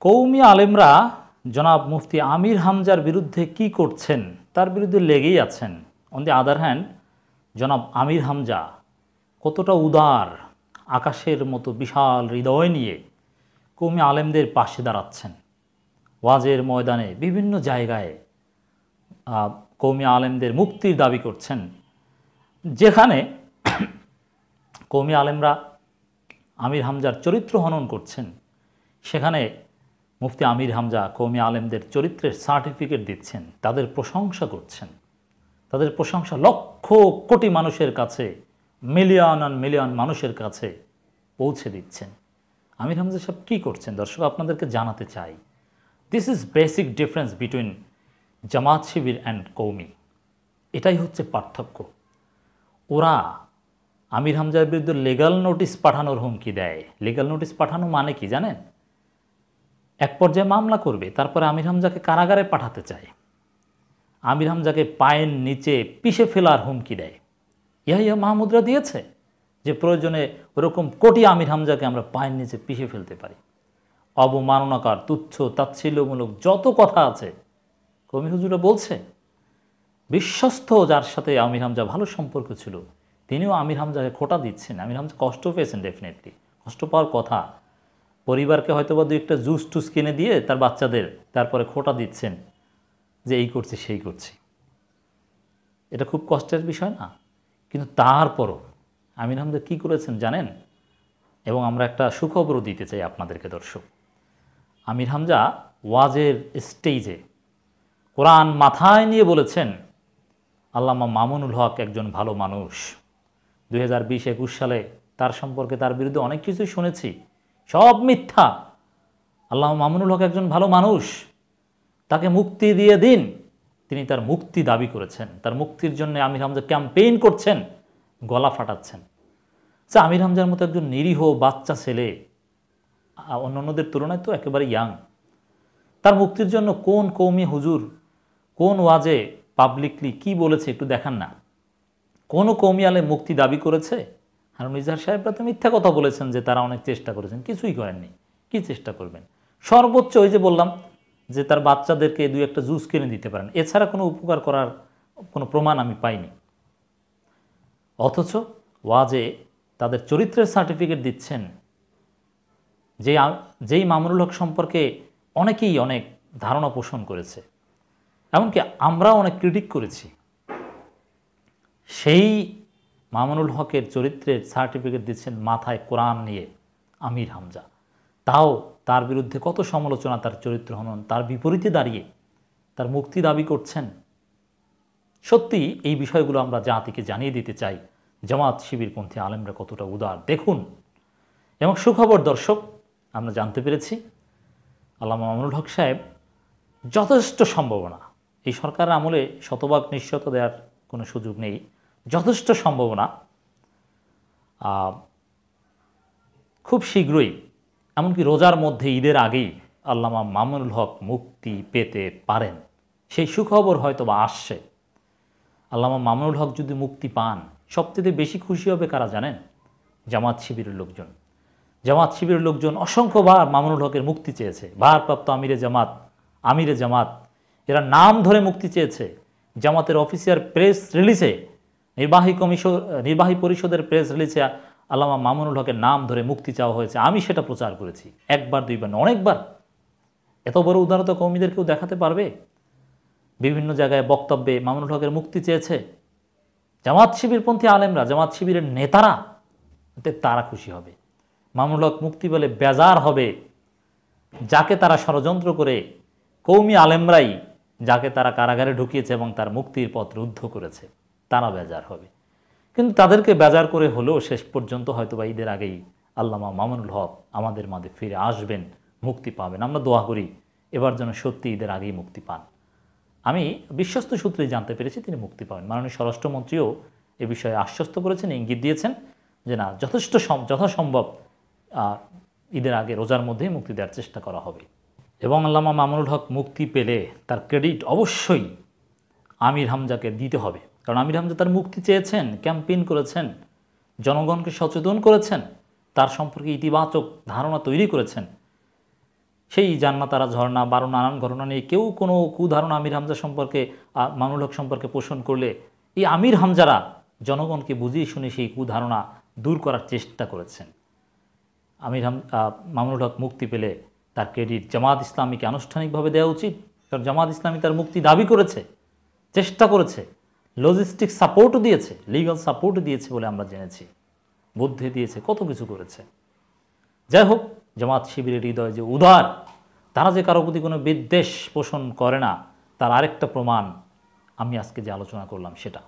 কৌমি আলেমরা জনাব মুফতি আমির হামজার বিরুদ্ধে কি করছেন তার বিরুদ্ধে লেগেই আছেন। অন দি আদার হ্যান্ড জনাব আমির হামজা কতটা উদার, আকাশের মতো বিশাল হৃদয় নিয়ে কৌমি আলেমদের পাশে দাঁড়াচ্ছেন। ওয়াজের ময়দানে বিভিন্ন জায়গায় কৌমি আলেমদের মুক্তির দাবি করছেন। যেখানে কৌমি আলেমরা আমির হামজার চরিত্র হনন করছেন, সেখানে মুফতি আমির হামজা কৌমি আলেমদের চরিত্রের সার্টিফিকেট দিচ্ছেন, তাদের প্রশংসা করছেন। তাদের প্রশংসা লক্ষ কোটি মানুষের কাছে, মিলিয়ন অ্যান্ড মিলিয়ন মানুষের কাছে পৌঁছে দিচ্ছেন। আমির হামজা সাহেব কী করছেন দর্শক আপনাদেরকে জানাতে চাই। This is basic difference between Jamaat Shibir and কৌমি। এটাই হচ্ছে পার্থক্য। ওরা আমির হামজার বিরুদ্ধে লিগ্যাল নোটিশ পাঠানোর হুমকি দেয়। লিগ্যাল নোটিশ পাঠানো মানে কি জানেন? এক পর্যায়ে মামলা করবে, তারপরে আমির হামজাকে কারাগারে পাঠাতে চায়, আমির হামজাকে পায়ের নিচে পিষে ফেলার হুমকি দেয়। ইয়া মাহমুদরা দিয়েছে যে প্রয়োজনে ওরকম কোটি আমির হামজাকে আমরা পায়ের নিচে পিষে ফেলতে পারি। অবমাননাকার, তুচ্ছ, তাচ্ছিল্যমূলক যত কথা আছে কৌমি হুজুরা বলছে। বিশ্বস্ত যার সাথে আমির হামজা ভালো সম্পর্ক ছিল, তিনিও আমির হামজাকে খোঁটা দিচ্ছেন। আমির হামজা কষ্ট পেয়েছেন, ডেফিনেটলি কষ্ট পাওয়ার কথা। পরিবারকে হয়তো বা দু একটা জুস টুস কিনে দিয়ে তার বাচ্চাদের তারপরে খোঁটা দিচ্ছেন যে এই করছি সেই করছি। এটা খুব কষ্টের বিষয় না? কিন্তু তারপরও আমির হামজা কী করেছেন জানেন? এবং আমরা একটা সুখবরও দিতে চাই আপনাদেরকে দর্শক। আমির হামজা ওয়াজের স্টেজে কোরআন মাথায় নিয়ে বলেছেন, আল্লামা মামুনুল হক একজন ভালো মানুষ। 2020-21 সালে তার সম্পর্কে তার বিরুদ্ধে অনেক কিছুই শুনেছি, সব মিথ্যা। আল্লামা মামুনুল হক একজন ভালো মানুষ, তাকে মুক্তি দিয়ে দিন। তিনি তার মুক্তি দাবি করেছেন, তার মুক্তির জন্য আমির হামজা ক্যাম্পেইন করছেন, গলা ফাটাচ্ছেন। আমির হামজার মতো একজন নিরীহ বাচ্চা ছেলে, অন্যান্যদের তুলনায় তো একেবারে ইয়াং, তার মুক্তির জন্য কোন কৌমি হুজুর কোন ওয়াজে পাবলিকলি কি বলেছে একটু দেখান না। কোন কৌমি আলেম মুক্তি দাবি করেছে? হারুন ইজাহার সাহেবরা তো মিথ্যা কথা বলেছেন যে তারা অনেক চেষ্টা করেছেন, কিছুই করেননি। কি চেষ্টা করবেন? সর্বোচ্চ ওই যে বললাম যে তার বাচ্চাদেরকে দুই একটা জুস কিনে দিতে পারেন, এছাড়া কোনো উপকার করার কোনো প্রমাণ আমি পাইনি। অথচ ওয়াজে তাদের চরিত্রের সার্টিফিকেট দিচ্ছেন, যেই মামুনুল হক সম্পর্কে অনেকেই অনেক ধারণা পোষণ করেছে, এমনকি আমরাও অনেক ক্রিটিক করেছি। সেই মামুনুল হকের চরিত্রের সার্টিফিকেট দিচ্ছেন মাথায় কোরআন নিয়ে আমির হামজা। তাও তার বিরুদ্ধে কত সমালোচনা, তার চরিত্র হনন, তার বিপরীতে দাঁড়িয়ে তার মুক্তি দাবি করছেন। সত্যি এই বিষয়গুলো আমরা জাতিকে জানিয়ে দিতে চাই জামাত শিবিরপন্থী আলেমরা কতটা উদার দেখুন। এবং সুখবর দর্শক, আমরা জানতে পেরেছি আল্লামা মামুনুল হক সাহেব যথেষ্ট সম্ভাবনা, এই সরকারের আমলে শতভাগ নিশ্চয়তা দেওয়ার কোনো সুযোগ নেই, যথেষ্ট সম্ভাবনা খুব শীঘ্রই, এমনকি রোজার মধ্যে ঈদের আগেই আল্লামা মামুনুল হক মুক্তি পেতে পারেন। সেই সুখবর হয়তো বা আসছে। আল্লামা মামুনুল হক যদি মুক্তি পান, সবচেয়ে বেশি খুশি হবে কারা জানেন? জামাত শিবিরের লোকজন। জামাত শিবিরের লোকজন অসংখ্যবার মামুনুল হকের মুক্তি চেয়েছে। ভারপ্রাপ্ত আমিরে জামাত এরা নাম ধরে মুক্তি চেয়েছে। জামাতের অফিসিয়াল প্রেস রিলিজে, নির্বাহী পরিষদের প্রেস রিলিজে আল্লামা মামুনুল হকের নাম ধরে মুক্তি চাওয়া হয়েছে। আমি সেটা প্রচার করেছি, একবার দুইবার অনেকবার। এত বড় উদারতা কৌমিদের কেউ দেখাতে পারবে? বিভিন্ন জায়গায় বক্তব্যে মামুনুল হকের মুক্তি চেয়েছে জামাত শিবিরপন্থী আলেমরা, জামাত শিবিরের নেতারা, তারা খুশি হবে। মামুনুল হক মুক্তি বলে বেজার হবে যাকে তারা ষড়যন্ত্র করে, কৌমি আলেমরাই যাকে তারা কারাগারে ঢুকিয়েছে এবং তার মুক্তির পথ রুদ্ধ করেছে, তারা বেজার হবে। কিন্তু তাদেরকে বেজার করে হলেও শেষ পর্যন্ত হয়তো বা ঈদের আগেই আল্লামা মামুনুল হক আমাদের মাঝে ফিরে আসবেন, মুক্তি পাবেন। আমরা দোয়া করি এবার যেন সত্যি ঈদের আগেই মুক্তি পান। আমি বিশ্বস্ত সূত্রে জানতে পেরেছি তিনি মুক্তি পাবেন। মাননীয় স্বরাষ্ট্রমন্ত্রীও এ বিষয়ে আশ্বস্ত করেছেন, ইঙ্গিত দিয়েছেন যে না, যথাসম্ভব ঈদের আগে রোজার মধ্যেই মুক্তি দেওয়ার চেষ্টা করা হবে। এবং আল্লামা মামুনুল হক মুক্তি পেলে তার ক্রেডিট অবশ্যই আমির হামজাকে দিতে হবে। কারণ আমির হামজা তার মুক্তি চেয়েছেন, ক্যাম্পেইন করেছেন, জনগণকে সচেতন করেছেন, তার সম্পর্কে ইতিবাচক ধারণা তৈরি করেছেন। সেই জান্নাতারা ঝর্ণা বারো নানান ঘটনা নিয়ে কেউ কোনো কুধারণা আমির হামজা সম্পর্কে মামুনুল হক সম্পর্কে পোষণ করলে এই আমির হামজারা জনগণকে বুঝিয়ে শুনে সেই কুধারণা দূর করার চেষ্টা করেছেন। মামুনুল হক মুক্তি পেলে তার ক্রেডিট জামাত ইসলামীকে আনুষ্ঠানিকভাবে দেওয়া উচিত, কারণ জামাত ইসলামী তার মুক্তি দাবি করেছে, চেষ্টা করেছে, লজিস্টিক সাপোর্টও দিয়েছে, লিগাল সাপোর্টও দিয়েছে বলে আমরা জেনেছি, বুদ্ধি দিয়েছে, কত কিছু করেছে। যাই হোক, জামাত শিবিরের হৃদয় যে উদার, তারা যে কারো প্রতি কোনো বিদ্বেষ পোষণ করে না, তার আরেকটা প্রমাণ আমি আজকে যে আলোচনা করলাম সেটা।